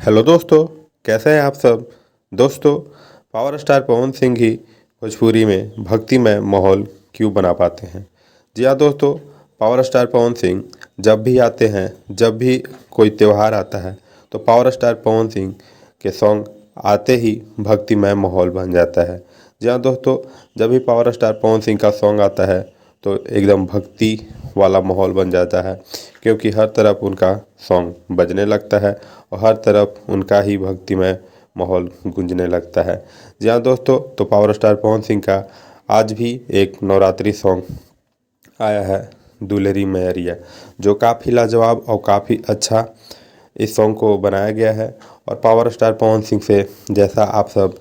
Hello दोस्तों, कैसे हैं आप सब। दोस्तों, पावर स्टार पवन सिंह ही भोजपुरी में भक्तिमय माहौल क्यों बना पाते हैं। जी हाँ दोस्तों, पावर स्टार पवन सिंह जब भी आते हैं, जब भी कोई त्यौहार आता है तो पावर स्टार पवन सिंह के सॉन्ग आते ही भक्तिमय माहौल बन जाता है। जी हाँ दोस्तों, जब भी पावर स्टार पवन सिंह का सॉन्ग आता है तो एकदम भक्ति वाला माहौल बन जाता है, क्योंकि हर तरफ उनका सॉन्ग बजने लगता है और हर तरफ उनका ही भक्तिमय माहौल गूंजने लगता है। जी हाँ दोस्तों, तो पावर स्टार पवन सिंह का आज भी एक नवरात्रि सॉन्ग आया है, दुलेरी मैरिया, जो काफ़ी लाजवाब और काफ़ी अच्छा इस सॉन्ग को बनाया गया है। और पावर स्टार पवन सिंह से जैसा आप सब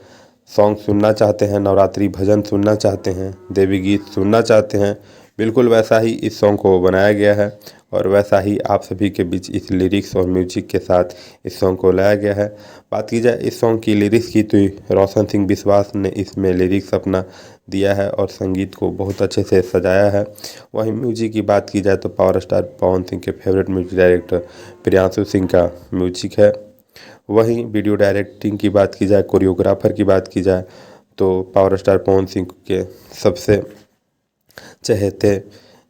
सॉन्ग सुनना चाहते हैं, नवरात्रि भजन सुनना चाहते हैं, देवी गीत सुनना चाहते हैं, बिल्कुल वैसा ही इस सॉन्ग को बनाया गया है और वैसा ही आप सभी के बीच इस लिरिक्स और म्यूजिक के साथ इस सॉन्ग को लाया गया है। बात की जाए इस सॉन्ग की लिरिक्स की तो रोशन सिंह विश्वास ने इसमें लिरिक्स अपना दिया है और संगीत को बहुत अच्छे से सजाया है। वहीं म्यूजिक की बात की जाए तो पावर स्टार पवन सिंह के favourite music director Priyanshu Singh का म्यूजिक है। वहीं वीडियो डायरेक्टिंग की बात की जाए, कोरियोग्राफर की बात की जाए तो पावर स्टार पवन सिंह के सबसे चहेते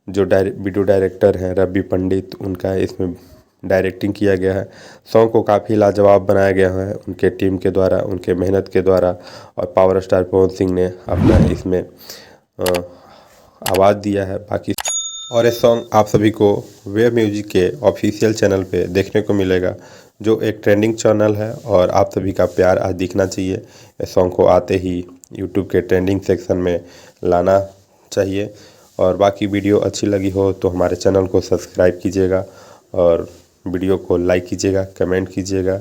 जो वीडियो डायरेक्टर हैं रवि पंडित, उनका इसमें डायरेक्टिंग किया गया है। सॉन्ग को काफ़ी लाजवाब बनाया गया है उनके टीम के द्वारा, उनके मेहनत के द्वारा, और पावर स्टार पवन सिंह ने अपना इसमें आवाज़ दिया है। बाकी और ये सॉन्ग आप सभी को वेव म्यूजिक के ऑफिशियल चैनल पे देखने को मिलेगा, जो एक ट्रेंडिंग चैनल है और आप सभी का प्यार आज दिखना चाहिए। इस सॉन्ग को आते ही यूट्यूब के ट्रेंडिंग सेक्शन में लाना चाहिए। और बाकी वीडियो अच्छी लगी हो तो हमारे चैनल को सब्सक्राइब कीजिएगा और वीडियो को लाइक कीजिएगा, कमेंट कीजिएगा।